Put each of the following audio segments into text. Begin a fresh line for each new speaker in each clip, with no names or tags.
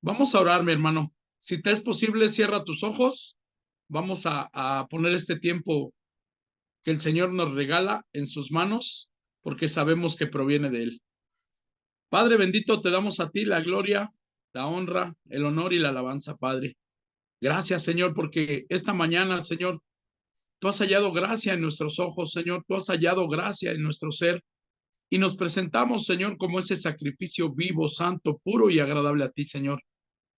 Vamos a orar, mi hermano. Si te es posible, cierra tus ojos. Vamos a poner este tiempo que el Señor nos regala en sus manos, porque sabemos que proviene de Él. Padre bendito, te damos a ti la gloria, la honra, el honor y la alabanza, Padre. Gracias, Señor, porque esta mañana, Señor, tú has hallado gracia en nuestros ojos, Señor. Tú has hallado gracia en nuestro ser. Y nos presentamos, Señor, como ese sacrificio vivo, santo, puro y agradable a ti, Señor.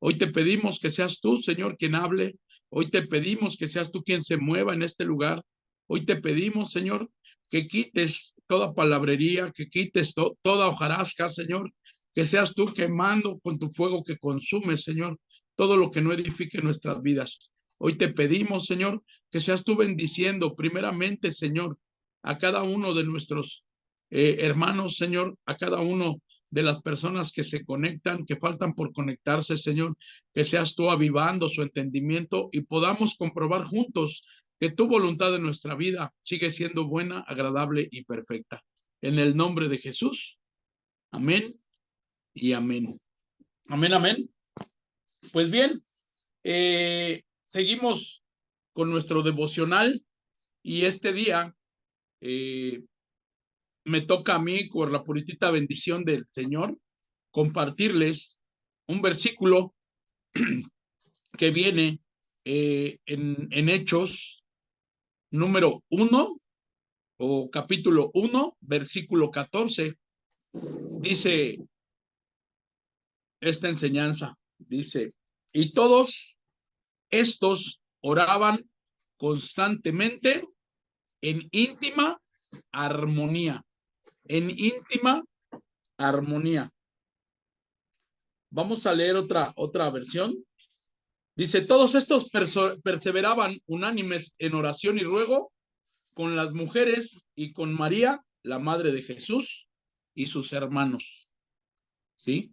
Hoy te pedimos que seas tú, Señor, quien hable. Hoy te pedimos que seas tú quien se mueva en este lugar. Hoy te pedimos, Señor, que quites toda palabrería, que quites toda hojarasca, Señor, que seas tú quemando con tu fuego que consume, Señor, todo lo que no edifique nuestras vidas. Hoy te pedimos, Señor, que seas tú bendiciendo primeramente, Señor, a cada uno de nuestros hermanos, Señor, a cada uno de las personas que se conectan, que faltan por conectarse, Señor, que seas tú avivando su entendimiento y podamos comprobar juntos que tu voluntad en nuestra vida sigue siendo buena, agradable y perfecta. En el nombre de Jesús, amén y amén. Amén, amén. Pues bien, seguimos con nuestro devocional y este día me toca a mí, por la puritita bendición del Señor, compartirles un versículo que viene en Hechos número 1 o capítulo 1, versículo 14. Dice esta enseñanza, dice, y todos estos oraban constantemente en íntima armonía, en íntima armonía. Vamos a leer otra versión. Dice, todos estos perseveraban unánimes en oración y ruego con las mujeres y con María, la madre de Jesús, y sus hermanos. ¿Sí?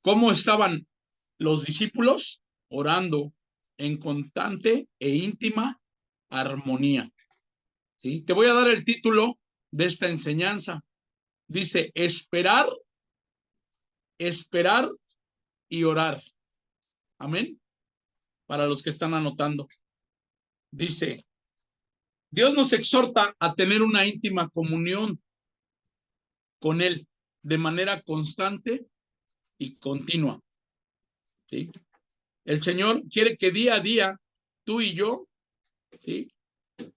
¿Cómo estaban los discípulos? Orando en constante e íntima armonía. ¿Sí? Te voy a dar el título de esta enseñanza. Dice, esperar, esperar y orar. Amén. Para los que están anotando. Dice, Dios nos exhorta a tener una íntima comunión con Él de manera constante y continua. ¿Sí? El Señor quiere que día a día tú y yo, ¿sí?,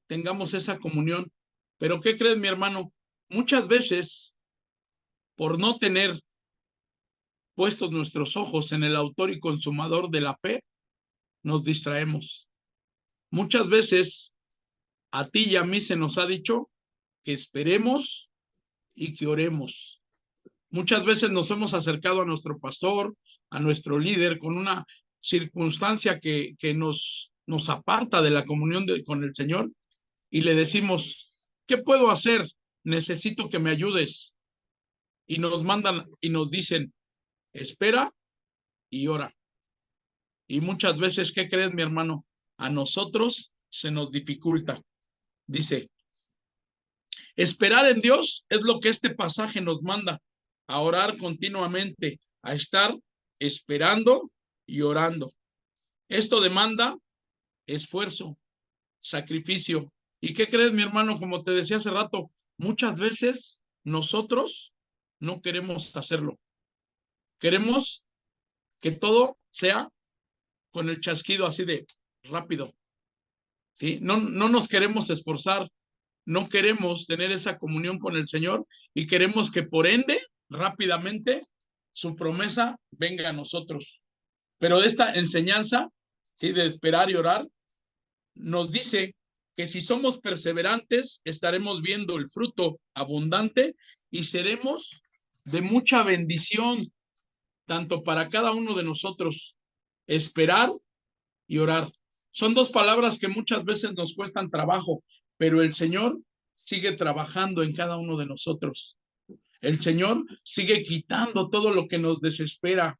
tengamos esa comunión. Pero ¿qué crees, mi hermano? Muchas veces, por no tener puestos nuestros ojos en el autor y consumador de la fe, nos distraemos. Muchas veces a ti y a mí se nos ha dicho que esperemos y que oremos. Muchas veces nos hemos acercado a nuestro pastor, a nuestro líder, con una circunstancia que nos aparta de la comunión con el Señor y le decimos, ¿qué puedo hacer? Necesito que me ayudes. Y nos mandan y nos dicen, espera y ora. Y muchas veces, ¿qué crees, mi hermano? A nosotros se nos dificulta. Dice, esperar en Dios es lo que este pasaje nos manda, a orar continuamente, a estar esperando y orando. Esto demanda esfuerzo, sacrificio. ¿Y qué crees, mi hermano? Como te decía hace rato, muchas veces nosotros no queremos hacerlo. Queremos que todo sea con el chasquido así de rápido, ¿sí? No nos queremos esforzar, no queremos tener esa comunión con el Señor y queremos que por ende, rápidamente, su promesa venga a nosotros. Pero esta enseñanza, ¿sí?, de esperar y orar, nos dice que si somos perseverantes, estaremos viendo el fruto abundante y seremos de mucha bendición, tanto para cada uno de nosotros. Esperar y orar. Son dos palabras que muchas veces nos cuestan trabajo, pero el Señor sigue trabajando en cada uno de nosotros. El Señor sigue quitando todo lo que nos desespera.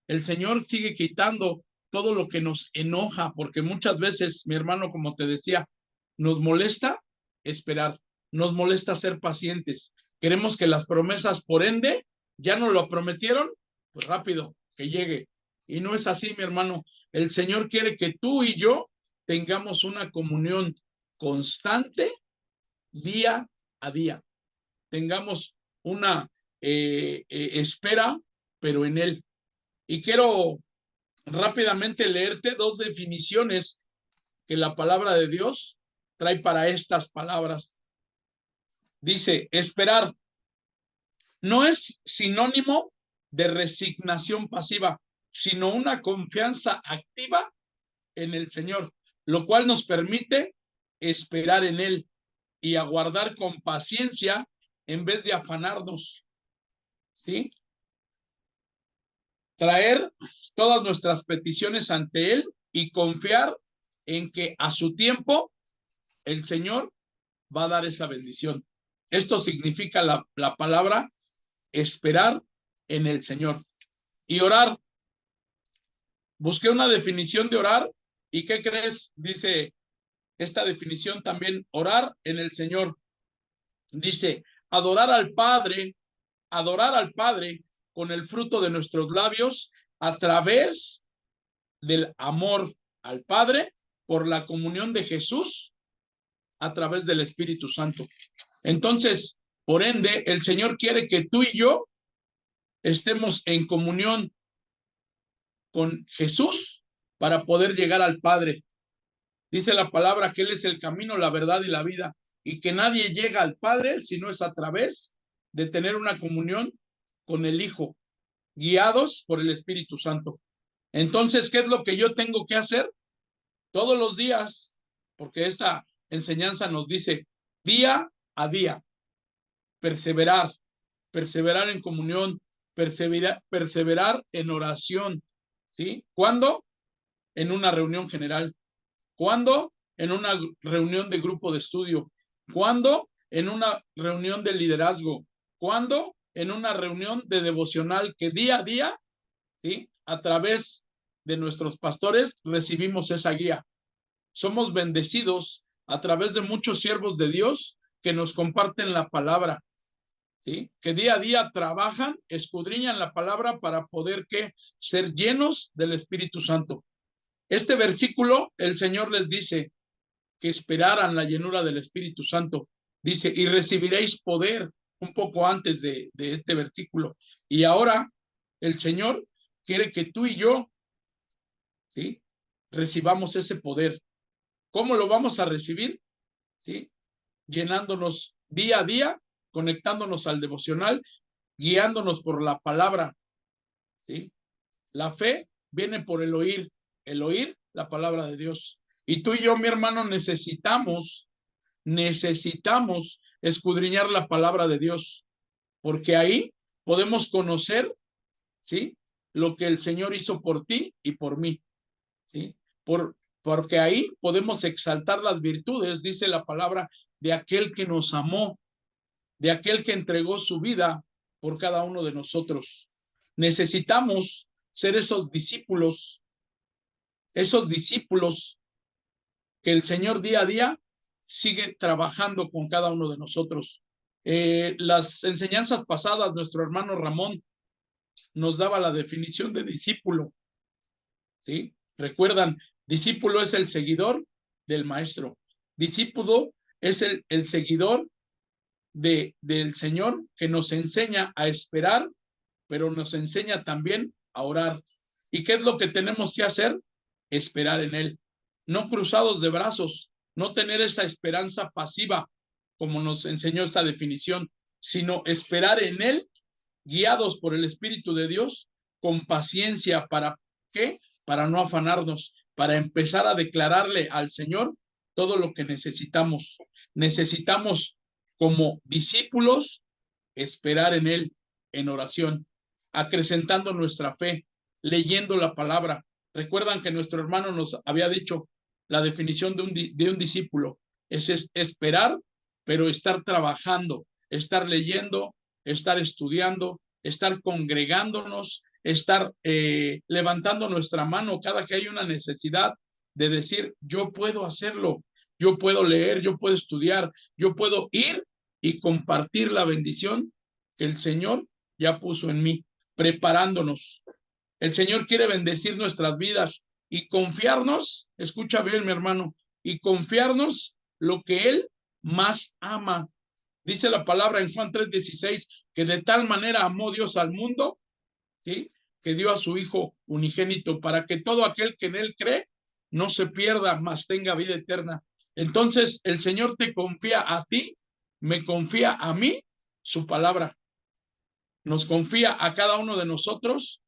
El Señor sigue quitando todo lo que nos enoja, porque muchas veces, mi hermano, como te decía, nos molesta esperar, nos molesta ser pacientes. Queremos que las promesas, por ende, ya nos lo prometieron, pues rápido, que llegue. Y no es así, mi hermano. El Señor quiere que tú y yo tengamos una comunión constante día a día. Tengamos una espera, pero en Él. Y quiero rápidamente leerte dos definiciones que la palabra de Dios trae para estas palabras. Dice, esperar no es sinónimo de resignación pasiva, sino una confianza activa en el Señor, lo cual nos permite esperar en Él y aguardar con paciencia en vez de afanarnos, ¿sí? Traer todas nuestras peticiones ante Él y confiar en que a su tiempo el Señor va a dar esa bendición. Esto significa la palabra esperar en el Señor. Y orar. Busqué una definición de orar y ¿qué crees? Dice esta definición también, orar en el Señor. Dice, adorar al Padre con el fruto de nuestros labios a través del amor al Padre por la comunión de Jesús a través del Espíritu Santo. Entonces, por ende, el Señor quiere que tú y yo estemos en comunión con Jesús para poder llegar al Padre. Dice la palabra que Él es el camino, la verdad y la vida, y que nadie llega al Padre si no es a través de tener una comunión con el Hijo, guiados por el Espíritu Santo. Entonces, ¿qué es lo que yo tengo que hacer? Todos los días, porque esta enseñanza nos dice día a día, perseverar, perseverar en comunión, perseverar en oración, ¿sí? ¿Cuándo? En una reunión general. ¿Cuándo? En una reunión de grupo de estudio. ¿Cuándo? En una reunión de liderazgo. ¿Cuándo? En una reunión de devocional que día a día, ¿sí? A través de nuestros pastores recibimos esa guía. Somos bendecidos a través de muchos siervos de Dios que nos comparten la palabra, ¿sí? Que día a día trabajan, escudriñan la palabra para poder ¿qué? Ser llenos del Espíritu Santo. Este versículo, el Señor les dice que esperaran la llenura del Espíritu Santo. Dice, y recibiréis poder, un poco antes de este versículo. Y ahora el Señor quiere que tú y yo, ¿sí? Recibamos ese poder. ¿Cómo lo vamos a recibir? ¿Sí? Llenándonos día a día, conectándonos al devocional, guiándonos por la palabra, ¿sí? La fe viene por el oír la palabra de Dios. Y tú y yo, mi hermano, necesitamos escudriñar la palabra de Dios, porque ahí podemos conocer, ¿sí? Lo que el Señor hizo por ti y por mí, ¿sí? Porque ahí podemos exaltar las virtudes, dice la palabra, de aquel que nos amó, de aquel que entregó su vida por cada uno de nosotros. Necesitamos ser esos discípulos que el Señor día a día sigue trabajando con cada uno de nosotros. Las enseñanzas pasadas, nuestro hermano Ramón nos daba la definición de discípulo, ¿sí? Recuerdan, discípulo es el seguidor del maestro. Discípulo es el seguidor del Señor que nos enseña a esperar, pero nos enseña también a orar. ¿Y qué es lo que tenemos que hacer? Esperar en Él. No cruzados de brazos, no tener esa esperanza pasiva, como nos enseñó esta definición, sino esperar en Él, guiados por el Espíritu de Dios, con paciencia. ¿Para qué? Para no afanarnos, para empezar a declararle al Señor todo lo que necesitamos. Necesitamos, como discípulos, esperar en Él, en oración, acrecentando nuestra fe, leyendo la palabra. Recuerdan que nuestro hermano nos había dicho la definición de un discípulo, es esperar, pero estar trabajando, estar leyendo, estar estudiando, estar congregándonos, estar levantando nuestra mano cada que hay una necesidad de decir, yo puedo hacerlo, yo puedo leer, yo puedo estudiar, yo puedo ir y compartir la bendición que el Señor ya puso en mí, preparándonos. El Señor quiere bendecir nuestras vidas y confiarnos, escucha bien, mi hermano, y confiarnos lo que Él más ama. Dice la palabra en Juan 3:16 que de tal manera amó Dios al mundo, ¿sí?, que dio a su Hijo unigénito para que todo aquel que en Él cree no se pierda, mas tenga vida eterna. Entonces, el Señor te confía a ti, me confía a mí su palabra. Nos confía a cada uno de nosotros,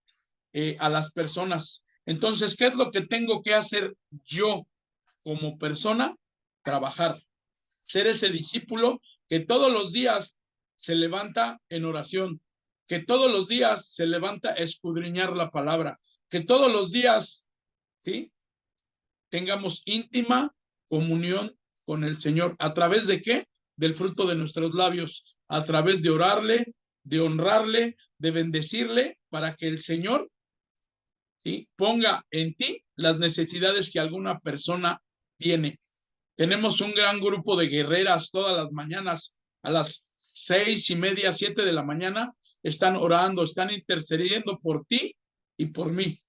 a las personas. Entonces, ¿qué es lo que tengo que hacer yo como persona? Trabajar, ser ese discípulo que todos los días se levanta en oración, que todos los días se levanta a escudriñar la palabra, que todos los días, ¿sí?, tengamos íntima comunión con el Señor. ¿A través de qué? Del fruto de nuestros labios, a través de orarle, de honrarle, de bendecirle, para que el Señor, ¿sí?, ponga en ti las necesidades que alguna persona tiene. Tenemos un gran grupo de guerreras todas las mañanas a las 6:30, 7 de la mañana. Están orando, están intercediendo por ti y por mí.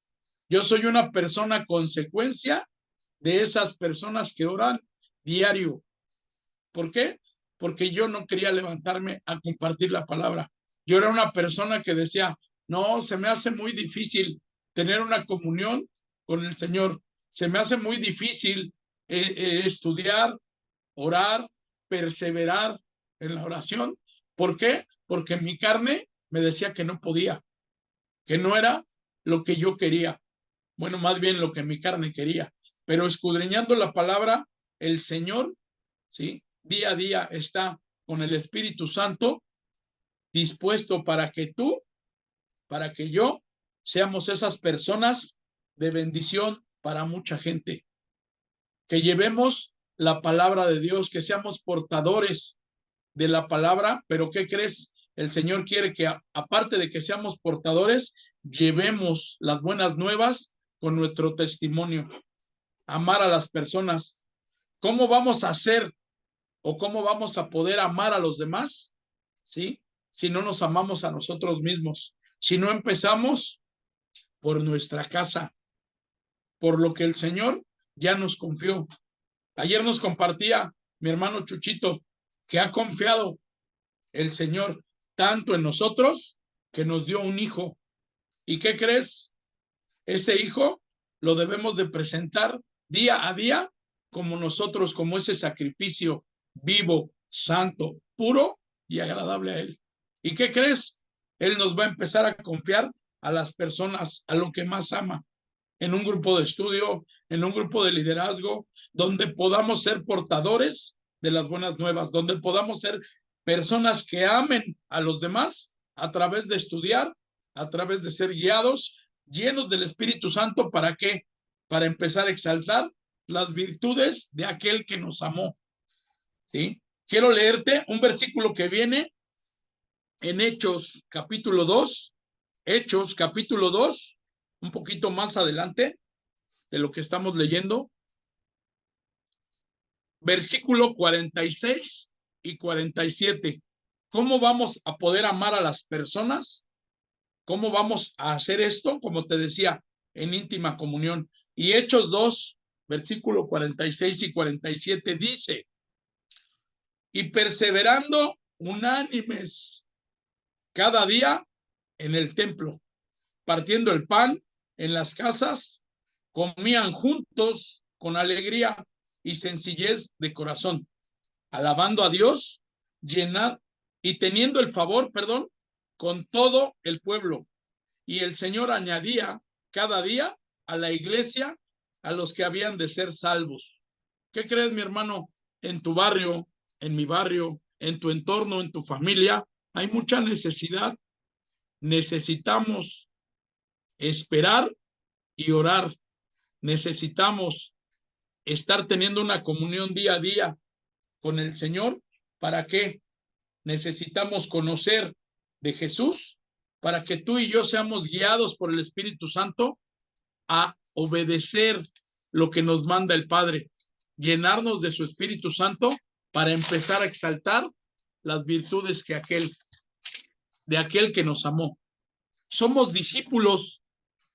Yo soy una persona consecuencia de esas personas que oran diario. ¿Por qué? Porque yo no quería levantarme a compartir la palabra. Yo era una persona que decía, no, se me hace muy difícil tener una comunión con el Señor. Se me hace muy difícil estudiar, orar, perseverar en la oración. ¿Por qué? Porque mi carne me decía que no podía, que no era lo que yo quería. Bueno, más bien lo que mi carne quería. Pero escudriñando la palabra, el Señor, ¿sí?, día a día está con el Espíritu Santo dispuesto para que tú, para que yo, seamos esas personas de bendición para mucha gente. Que llevemos la palabra de Dios, que seamos portadores de la palabra, pero ¿qué crees? El Señor quiere que, aparte de que seamos portadores, llevemos las buenas nuevas con nuestro testimonio. Amar a las personas. ¿Cómo vamos a hacer o cómo vamos a poder amar a los demás? ¿Sí? Si no nos amamos a nosotros mismos, si no empezamos por nuestra casa, por lo que el Señor ya nos confió. Ayer nos compartía mi hermano Chuchito que ha confiado el Señor tanto en nosotros que nos dio un hijo. ¿Y qué crees? Ese hijo lo debemos de presentar día a día como nosotros, como ese sacrificio vivo, santo, puro y agradable a Él. ¿Y qué crees? Él nos va a empezar a confiar a las personas, a lo que más ama, en un grupo de estudio, en un grupo de liderazgo, donde podamos ser portadores de las buenas nuevas, donde podamos ser personas que amen a los demás a través de estudiar, a través de ser guiados, llenos del Espíritu Santo. ¿Para qué? Para empezar a exaltar las virtudes de aquel que nos amó. ¿Sí? Quiero leerte un versículo que viene en Hechos capítulo 2, Hechos capítulo 2, un poquito más adelante de lo que estamos leyendo, versículo 46 y 47. ¿Cómo vamos a poder amar a las personas? ¿Cómo vamos a hacer esto? Como te decía, en íntima comunión. Y Hechos 2, versículo 46 y 47 dice, y perseverando unánimes cada día en el templo, partiendo el pan en las casas, comían juntos con alegría y sencillez de corazón, alabando a Dios, y teniendo el favor, con todo el pueblo. Y el Señor añadía cada día a la iglesia a los que habían de ser salvos. ¿Qué crees, mi hermano? En tu barrio, en mi barrio, en tu entorno, en tu familia, hay mucha necesidad. Necesitamos esperar y orar. Necesitamos estar teniendo una comunión día a día con el Señor. ¿Para qué? Necesitamos conocer de Jesús para que tú y yo seamos guiados por el Espíritu Santo a obedecer lo que nos manda el Padre, llenarnos de su Espíritu Santo para empezar a exaltar las virtudes de aquel que nos amó. Somos discípulos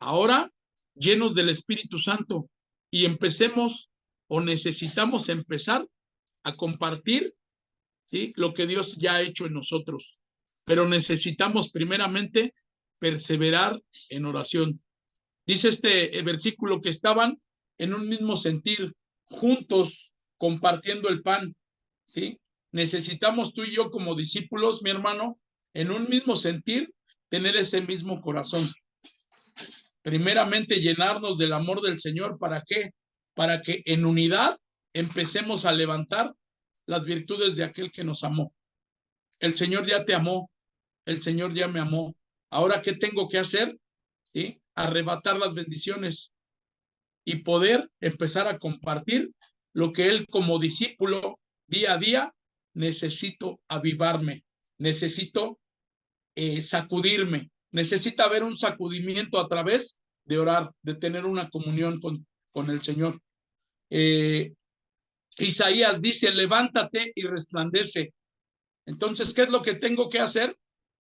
Ahora, llenos del Espíritu Santo, y empecemos o necesitamos empezar a compartir, ¿sí?, lo que Dios ya ha hecho en nosotros. Pero necesitamos primeramente perseverar en oración. Dice este versículo que estaban en un mismo sentir, juntos, compartiendo el pan, ¿sí? Necesitamos tú y yo como discípulos, mi hermano, en un mismo sentir, tener ese mismo corazón. Primeramente, llenarnos del amor del Señor. ¿Para qué? Para que en unidad empecemos a levantar las virtudes de aquel que nos amó. El Señor ya te amó, el Señor ya me amó. Ahora, ¿qué tengo que hacer? ¿Sí? Arrebatar las bendiciones y poder empezar a compartir lo que Él como discípulo día a día necesito avivarme, necesito sacudirme, necesita haber un sacudimiento a través de orar, de tener una comunión con el Señor. Isaías dice, levántate y resplandece. Entonces, ¿qué es lo que tengo que hacer?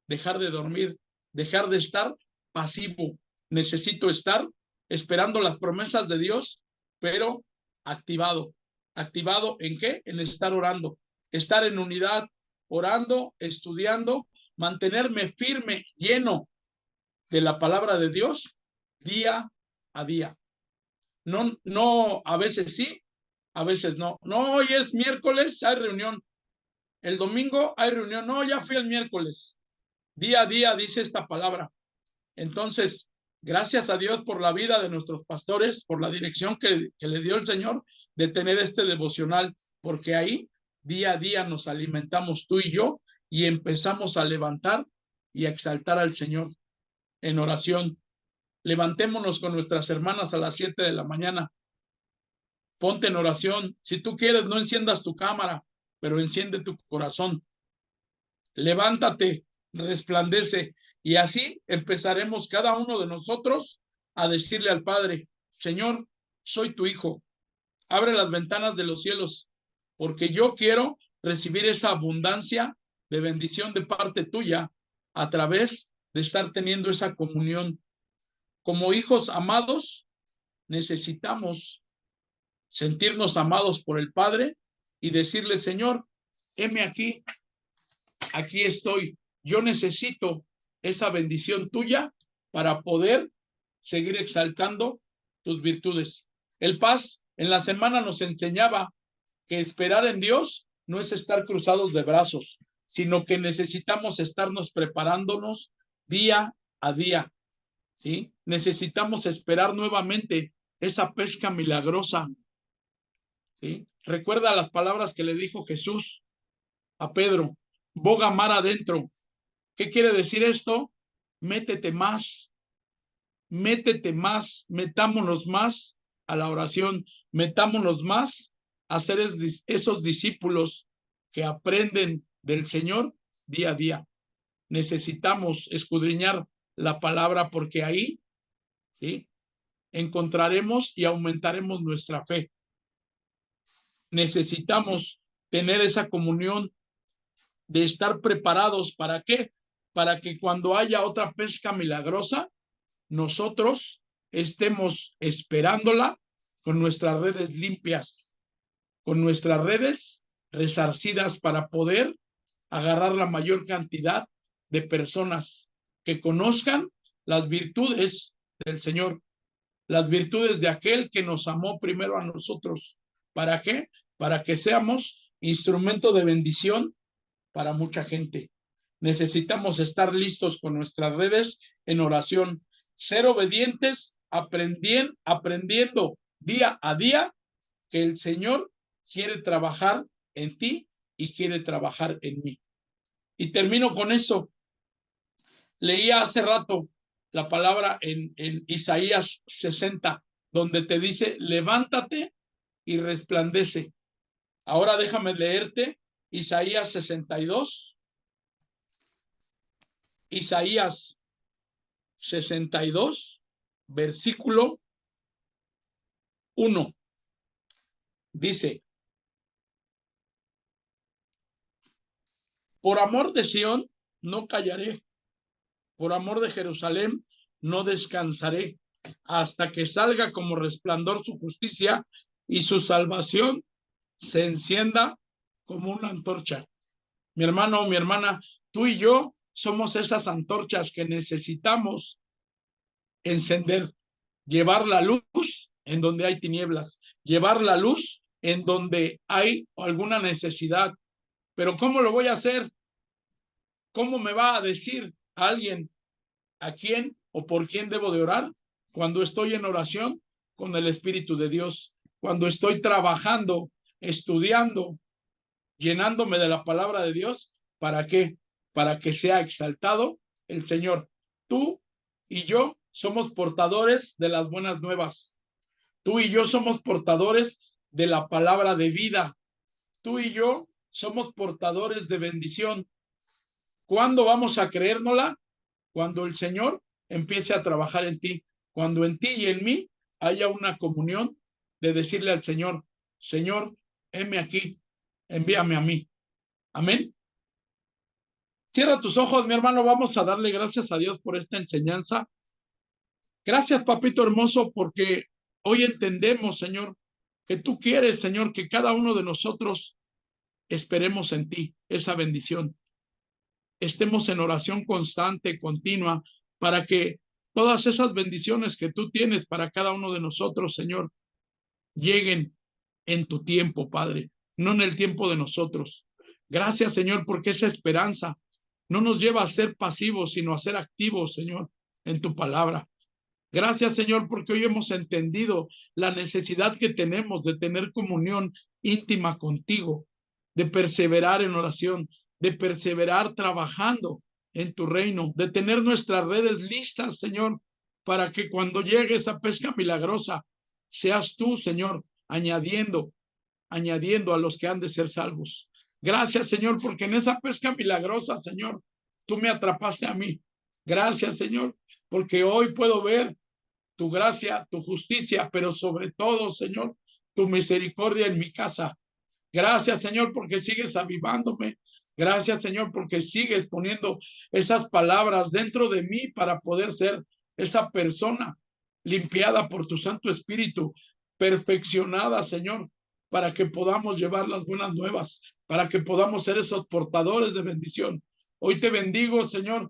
Dejar de dormir, dejar de estar pasivo. Necesito estar esperando las promesas de Dios, pero activado. ¿Activado en qué? En estar orando, estar en unidad, orando, estudiando, mantenerme firme, lleno de la palabra de Dios día a día. No, no, a veces sí, a veces no. No, hoy es miércoles, hay reunión. El domingo hay reunión. No, ya fui el miércoles. Día a día dice esta palabra. Entonces, gracias a Dios por la vida de nuestros pastores, por la dirección que le dio el Señor de tener este devocional, porque ahí día a día nos alimentamos tú y yo y empezamos a levantar y a exaltar al Señor en oración. Levantémonos con nuestras hermanas a las 7 de la mañana. Ponte en oración. Si tú quieres, no enciendas tu cámara, pero enciende tu corazón. Levántate, resplandece, y así empezaremos cada uno de nosotros a decirle al Padre, Señor, soy tu hijo, abre las ventanas de los cielos, porque yo quiero recibir esa abundancia de bendición de parte tuya a través de estar teniendo esa comunión. Como hijos amados, necesitamos sentirnos amados por el Padre y decirle, Señor, heme aquí, aquí estoy. Yo necesito esa bendición tuya para poder seguir exaltando tus virtudes. El Paz en la semana nos enseñaba que esperar en Dios no es estar cruzados de brazos, sino que necesitamos estarnos preparándonos día a día, ¿sí? Necesitamos esperar nuevamente esa pesca milagrosa, ¿sí? Recuerda las palabras que le dijo Jesús a Pedro, boga mar adentro. ¿Qué quiere decir esto? Métete más, metámonos más a la oración, metámonos más a ser esos discípulos que aprenden del Señor día a día. Necesitamos escudriñar la palabra porque ahí, ¿sí?, encontraremos y aumentaremos nuestra fe. Necesitamos tener esa comunión de estar preparados. ¿Para qué? Para que cuando haya otra pesca milagrosa, nosotros estemos esperándola con nuestras redes limpias, con nuestras redes resarcidas para poder agarrar la mayor cantidad de personas que conozcan las virtudes del Señor, las virtudes de aquel que nos amó primero a nosotros. ¿Para qué? Para que seamos instrumento de bendición para mucha gente. Necesitamos estar listos con nuestras redes en oración, ser obedientes, aprendiendo día a día que el Señor quiere trabajar en ti y quiere trabajar en mí. Y termino con eso. Leía hace rato la palabra en Isaías 60, donde te dice, levántate y resplandece. Ahora déjame leerte Isaías 62. Isaías 62, versículo 1. Dice, por amor de Sión no callaré, por amor de Jerusalén no descansaré, hasta que salga como resplandor su justicia y su salvación se encienda como una antorcha. Mi hermano o mi hermana, tú y yo somos esas antorchas que necesitamos encender, llevar la luz en donde hay tinieblas, llevar la luz en donde hay alguna necesidad. Pero ¿cómo lo voy a hacer? ¿Cómo me va a decir alguien a quién o por quién debo de orar? Cuando estoy en oración con el Espíritu de Dios, cuando estoy trabajando, estudiando, llenándome de la palabra de Dios. ¿Para qué? Para que sea exaltado el Señor. Tú y yo somos portadores de las buenas nuevas. Tú y yo somos portadores de la palabra de vida. Tú y yo somos portadores de bendición. ¿Cuándo vamos a creérnosla? Cuando el Señor empiece a trabajar en ti, cuando en ti y en mí haya una comunión de decirle al Señor, Señor, heme aquí, envíame a mí. Amén. Cierra tus ojos, mi hermano, vamos a darle gracias a Dios por esta enseñanza. Gracias, papito hermoso, porque hoy entendemos, Señor, que tú quieres, Señor, que cada uno de nosotros esperemos en ti esa bendición. Estemos en oración constante, continua, para que todas esas bendiciones que tú tienes para cada uno de nosotros, Señor, lleguen en tu tiempo, Padre, no en el tiempo de nosotros. Gracias, Señor, porque esa esperanza no nos lleva a ser pasivos, sino a ser activos, Señor, en tu palabra. Gracias, Señor, porque hoy hemos entendido la necesidad que tenemos de tener comunión íntima contigo, de perseverar en oración, de perseverar trabajando en tu reino, de tener nuestras redes listas, Señor, para que cuando llegue esa pesca milagrosa, seas tú, Señor, añadiendo a los que han de ser salvos. Gracias, Señor, porque en esa pesca milagrosa, Señor, tú me atrapaste a mí. Gracias, Señor, porque hoy puedo ver tu gracia, tu justicia, pero sobre todo, Señor, tu misericordia en mi casa. Gracias, Señor, porque sigues avivándome. Gracias, Señor, porque sigues poniendo esas palabras dentro de mí para poder ser esa persona limpiada por tu Santo Espíritu, perfeccionada, Señor, para que podamos llevar las buenas nuevas, para que podamos ser esos portadores de bendición. Hoy te bendigo, Señor,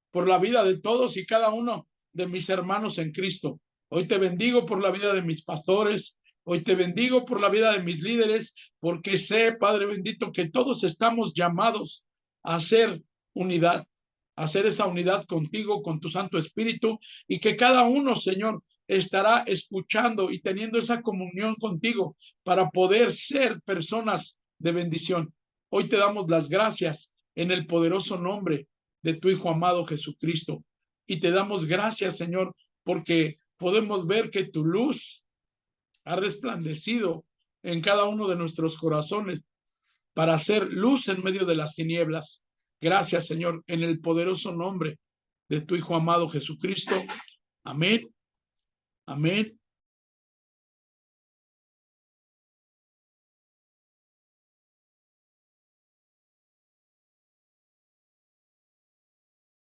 por la vida de todos y cada uno de mis hermanos en Cristo. Hoy te bendigo por la vida de mis pastores. Hoy te bendigo por la vida de mis líderes, porque sé, Padre bendito, que todos estamos llamados a hacer unidad, a hacer esa unidad contigo, con tu Santo Espíritu, y que cada uno, Señor, estará escuchando y teniendo esa comunión contigo para poder ser personas de bendición. Hoy te damos las gracias en el poderoso nombre de tu Hijo amado Jesucristo. Y te damos gracias, Señor, porque podemos ver que tu luz ha resplandecido en cada uno de nuestros corazones para hacer luz en medio de las tinieblas. Gracias, Señor, en el poderoso nombre de tu Hijo amado Jesucristo. Amén, amén